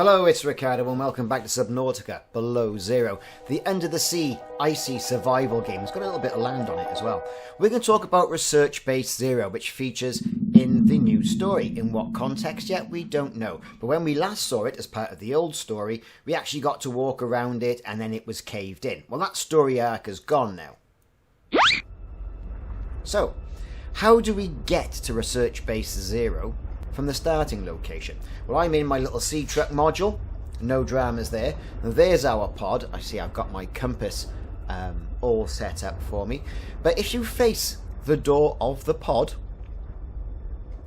Hello, it's Ricardo and welcome back to Subnautica Below Zero, the under-the-sea, icy survival game. It's got a little bit of land on it as well. We're going to talk about Research Base Zero, which features in the new story. In what context yet, we don't know. But when we last saw it as part of the old story, we actually got to walk around it and then it was caved in. Well, that story arc is gone now. So, how do we get to Research Base Zero from the starting location? Well, I'm in my little sea truck module, no dramas there. And there's our pod. I see I've got my compass all set up for me. But if you face the door of the pod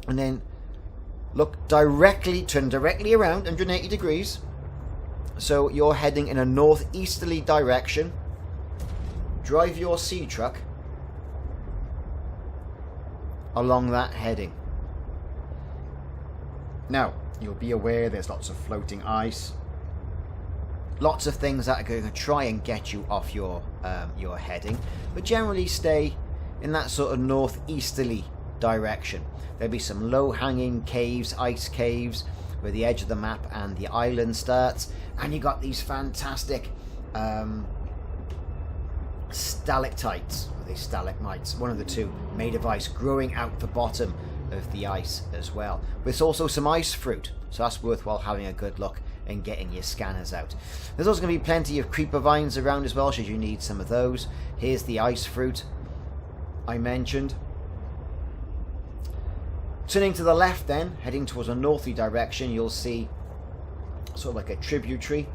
and then turn directly around 180 degrees, so you're heading in a northeasterly direction, drive your sea truck along that heading. Now, you'll be aware there's lots of floating ice, lots of things that are going to try and get you off your heading, but generally stay in that sort of northeasterly direction. There'll be some low-hanging caves, ice caves, where the edge of the map and the island starts, and you got these fantastic stalactites, or these stalagmites, one of the two, made of ice, growing out the bottom of the ice as well. There's also some ice fruit, so that's worthwhile having a good look and getting your scanners out. There's also going to be plenty of creeper vines around as well, should you need some of those. Here's the ice fruit I mentioned. Turning to the left then, heading towards a northerly direction, you'll see sort of like a tributary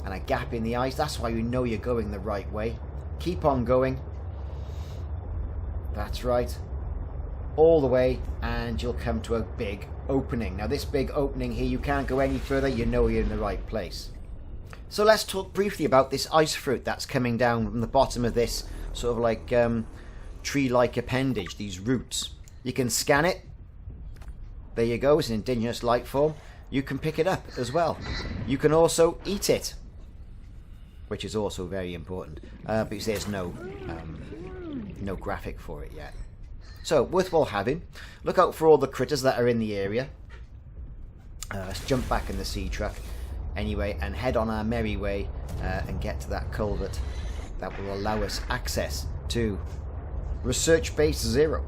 and a gap in the ice. That's why you know you're going the right way. Keep on going. That's right. All the way, and you'll come to a big opening. Now this big opening here, you can't go any further, you know you're in the right place. So let's talk briefly about this ice fruit that's coming down from the bottom of this sort of like tree-like appendage, these roots. You can scan it. There you go, it's an indigenous life form. You can pick it up as well. You can also eat it, which is also very important, because there's no graphic for it yet. So, worthwhile having. Look out for all the critters that are in the area. Let's jump back in the sea truck anyway and head on our merry way and get to that culvert that will allow us access to Research Base Zero.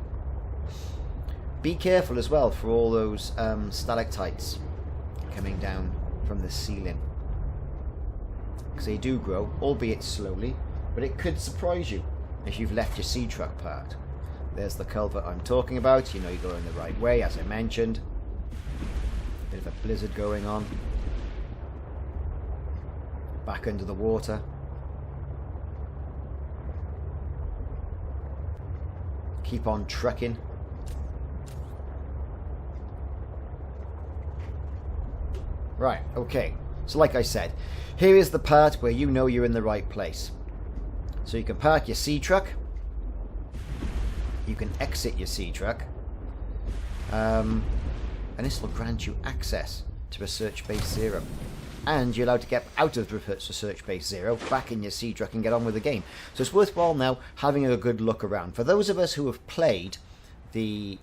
Be careful as well for all those stalactites coming down from the ceiling, because they do grow, albeit slowly, but it could surprise you if you've left your sea truck parked. There's the culvert I'm talking about. You know you're going the right way, as I mentioned. A bit of a blizzard going on. Back under the water. Keep on trucking. Right, okay. So like I said, here is the part where you know you're in the right place. So you can park your sea truck. You can exit your sea truck, and this will grant you access to Research Base Zero, and you're allowed to get out of Research Base Zero, back in your sea truck and get on with the game. So it's worthwhile now having a good look around. For those of us who have played the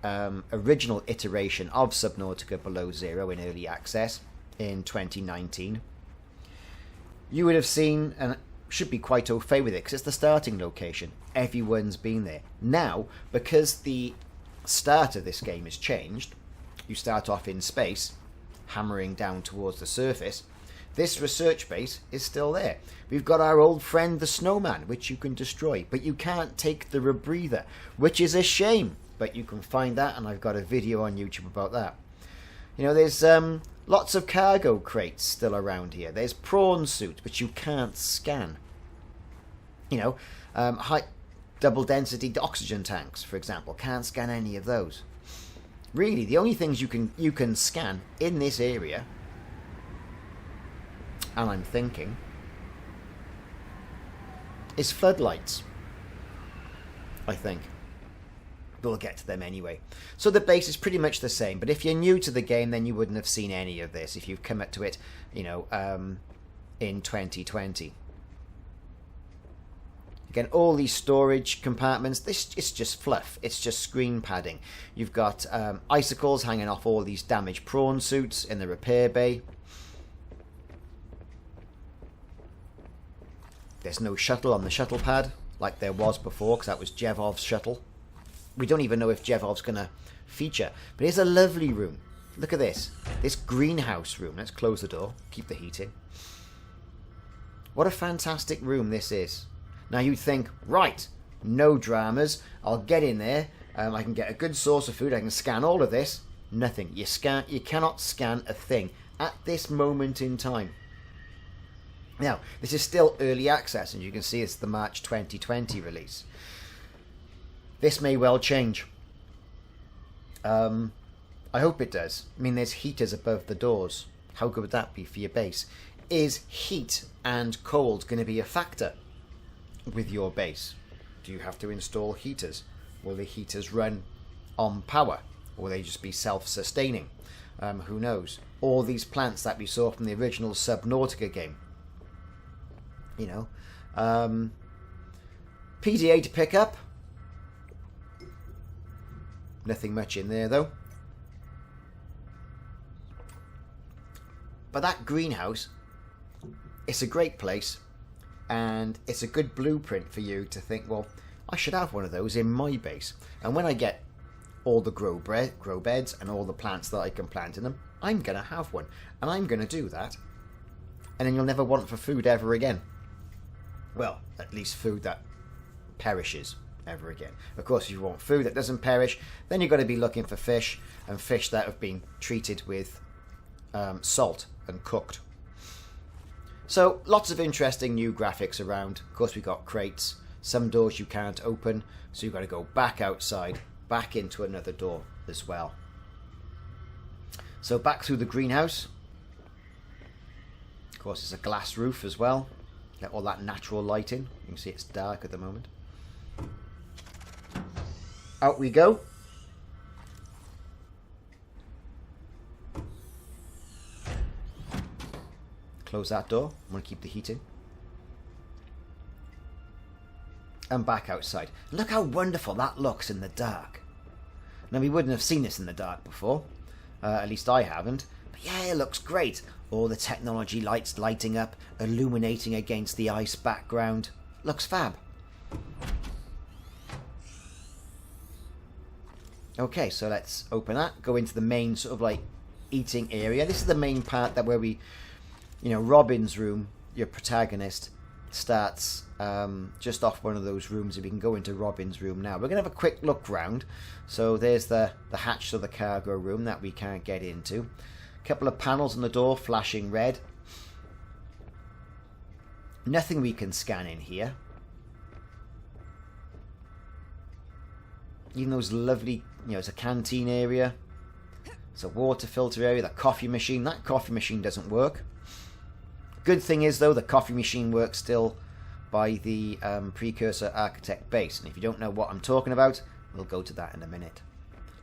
original iteration of Subnautica Below Zero in early access in 2019, you would have seen and should be quite au fait with it, because it's the starting location. Everyone's been there. Now, because the start of this game has changed, you start off in space, hammering down towards the surface. This research base is still there. We've got our old friend the snowman, which you can destroy, but you can't take the rebreather, which is a shame, but you can find that, and I've got a video on YouTube about that. You know, there's lots of cargo crates still around here. There's prawn suit, but you can't scan. You know, high double density oxygen tanks, for example, can't scan any of those. Really, the only things you can scan in this area, and I'm thinking, is floodlights. I think. We'll get to them anyway. So the base is pretty much the same, but if you're new to the game, then you wouldn't have seen any of this if you've come up to it, you know, in 2020. Again, all these storage compartments, this is just fluff. It's just screen padding. You've got icicles hanging off all these damaged prawn suits in the repair bay. There's no shuttle on the shuttle pad like there was before, because that was Jevov's shuttle. We don't even know if Jevov's going to feature. But here's a lovely room. Look at this. This greenhouse room. Let's close the door. Keep the heat in. What a fantastic room this is. Now you'd think, right, no dramas. I'll get in there. I can get a good source of food. I can scan all of this. Nothing. You cannot scan a thing at this moment in time. Now, this is still early access, and you can see it's the March 2020 release. This may well change. I hope it does. I mean, there's heaters above the doors. How good would that be for your base? Is heat and cold going to be a factor with your base? Do you have to install heaters? Will the heaters run on power? Or will they just be self-sustaining? Who knows? All these plants that we saw from the original Subnautica game. You know. PDA to pick up. Nothing much in there, though. But that greenhouse, it's a great place. And it's a good blueprint for you to think, well, I should have one of those in my base. And when I get all the grow beds and all the plants that I can plant in them, I'm going to have one. And I'm going to do that. And then you'll never want for food ever again. Well, at least food that perishes ever again. Of course, if you want food that doesn't perish, then you've got to be looking for fish, and fish that have been treated with salt and cooked. So, lots of interesting new graphics around. Of course, we've got crates. Some doors you can't open, so you've got to go back outside, back into another door as well. So, back through the greenhouse. Of course, it's a glass roof as well. Get all that natural light in. You can see it's dark at the moment. Out we go. Close that door. I'm going to keep the heat in. And back outside. Look how wonderful that looks in the dark. Now, we wouldn't have seen this in the dark before. At least I haven't. But yeah, it looks great. All the technology lights lighting up, illuminating against the ice background. Looks fab. Okay, so let's open that. Go into the main sort of like eating area. This is the main part that where we, you know, Robin's room, your protagonist, starts just off one of those rooms. If we can go into Robin's room now. We're going to have a quick look round. So there's the hatch to the cargo room that we can't get into. A couple of panels on the door flashing red. Nothing we can scan in here. Even those lovely, you know, it's a canteen area. It's a water filter area, the coffee machine. That coffee machine doesn't work. Good thing is, though, the coffee machine works still by the precursor architect base. And if you don't know what I'm talking about, we'll go to that in a minute.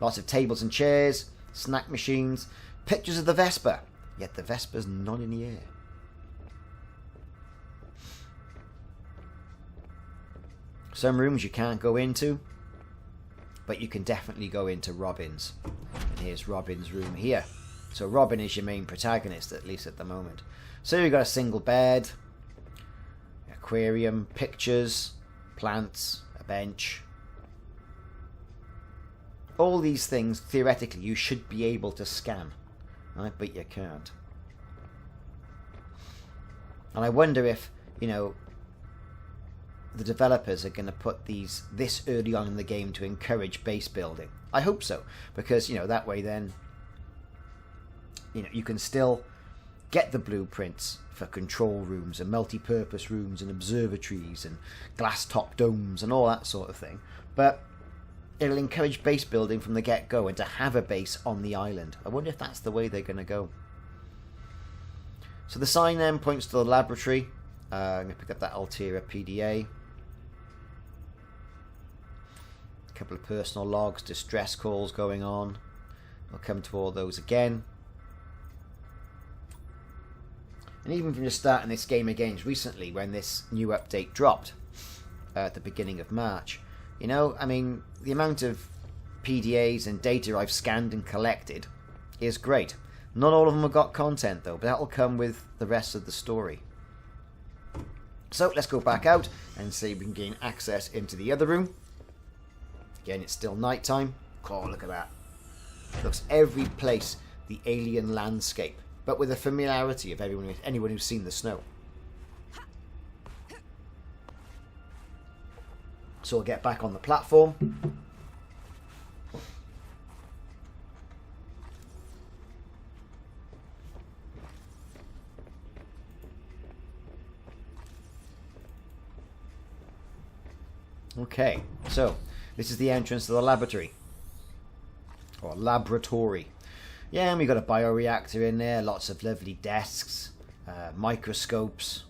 Lots of tables and chairs, snack machines, pictures of the Vespa. Yet the Vespa's not in the air. Some rooms you can't go into, but you can definitely go into Robin's. And here's Robin's room here. So Robin is your main protagonist, at least at the moment. So you've got a single bed, aquarium, pictures, plants, a bench. All these things, theoretically, you should be able to scan. Right? But you can't. And I wonder if, you know, the developers are going to put these this early on in the game to encourage base building. I hope so, because, you know, that way then, you know, you can still get the blueprints for control rooms and multi-purpose rooms and observatories and glass-top domes and all that sort of thing. But it'll encourage base building from the get-go and to have a base on the island. I wonder if that's the way they're going to go. So the sign then points to the laboratory. I'm going to pick up that Altera PDA. A couple of personal logs, distress calls going on. I'll come to all those again. And even from just starting this game again recently, when this new update dropped at the beginning of March, you know, I mean, the amount of PDAs and data I've scanned and collected is great. Not all of them have got content though, but that'll come with the rest of the story. So let's go back out and see if we can gain access into the other room. Again, it's still nighttime. Oh, look at that. Looks every place the alien landscape, but with the familiarity of anyone who's seen the snow. So we'll get back on the platform. Okay, so this is the entrance to the laboratory. Or laboratory. Yeah, and we've got a bioreactor in there, lots of lovely desks, microscopes,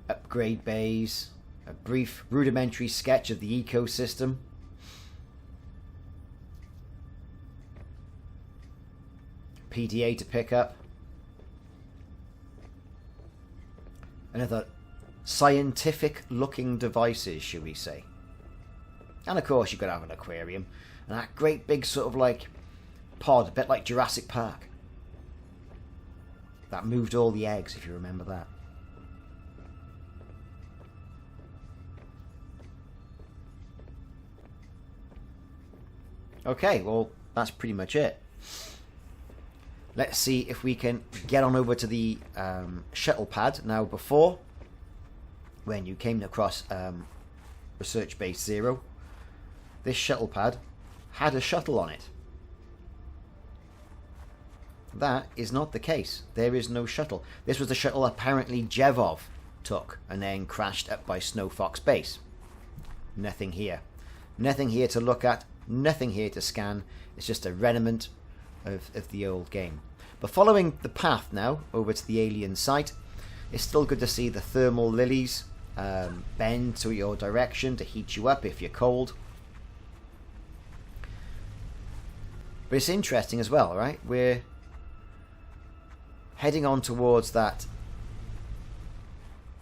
upgrade bays, a brief rudimentary sketch of the ecosystem. PDA to pick up. Another scientific looking devices, should we say. And of course you've got to have an aquarium. And that great big sort of like pod, a bit like Jurassic Park. That moved all the eggs, if you remember that. Okay, well, that's pretty much it. Let's see if we can get on over to the shuttle pad. Now, before, when you came across Research Base 0, this shuttle pad had a shuttle on it. That is not the case. There is no shuttle. This was the shuttle apparently Jevov took and then crashed up by Snow Fox Base. Nothing here. Nothing here to look at. Nothing here to scan. It's just a remnant of the old game. But following the path now over to the alien site, it's still good to see the thermal lilies bend to your direction to heat you up if you're cold. But it's interesting as well, right? We're heading on towards that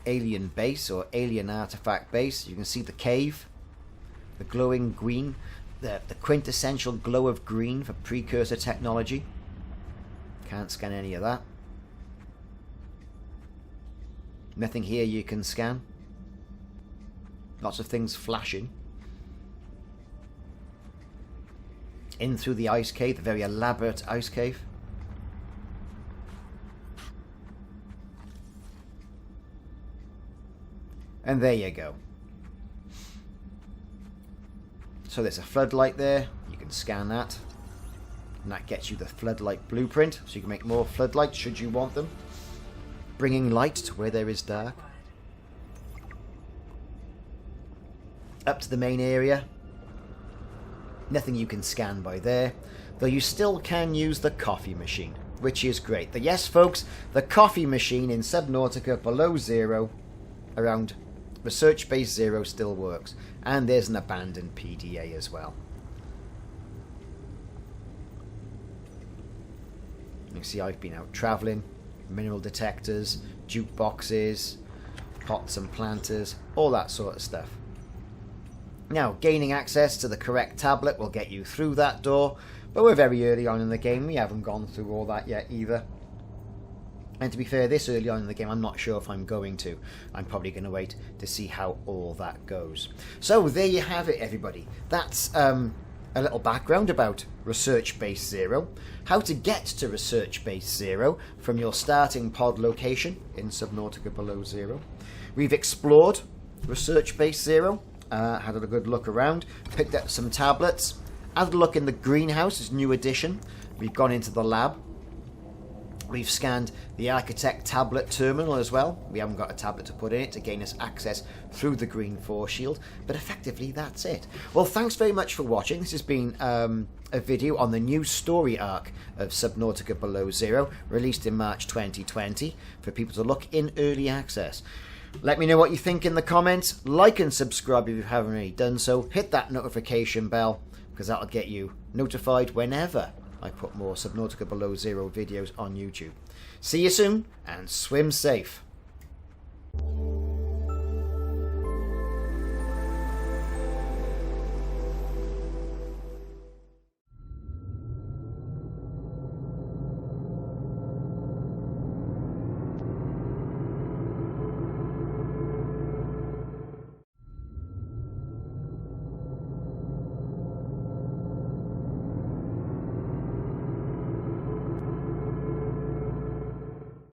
alien base or alien artifact base. You can see the cave, the glowing green, the quintessential glow of green for precursor technology. Can't scan any of that. Nothing here you can scan. Lots of things flashing. In through the ice cave, the very elaborate ice cave. And there you go. So there's a floodlight there. You can scan that. And that gets you the Floodlight Blueprint. So you can make more floodlights should you want them. Bringing light to where there is dark. Up to the main area. Nothing you can scan by there. Though you still can use the coffee machine, which is great. Yes, folks, the coffee machine in Subnautica below zero, around Research Base 0, still works. And there's an abandoned PDA as well. You see I've been out travelling. Mineral detectors, jukeboxes, pots and planters, all that sort of stuff. Now, gaining access to the correct tablet will get you through that door, but we're very early on in the game. We haven't gone through all that yet either. And to be fair, this early on in the game, I'm not sure if I'm going to. I'm probably going to wait to see how all that goes. So, there you have it, everybody. That's a little background about Research Base 0, how to get to Research Base 0 from your starting pod location in Subnautica below zero. We've explored Research Base 0, had a good look around, picked up some tablets, had a look in the greenhouse, this new addition. We've gone into the lab. We've scanned the Architect tablet terminal as well. We haven't got a tablet to put in it to gain us access through the green force shield, but effectively that's it. Well, thanks very much for watching. This has been a video on the new story arc of Subnautica Below Zero, released in March 2020, for people to look in early access. Let me know what you think in the comments. Like and subscribe if you haven't already done so. Hit that notification bell, because that'll get you notified whenever I put more Subnautica Below Zero videos on YouTube. See you soon, and swim safe.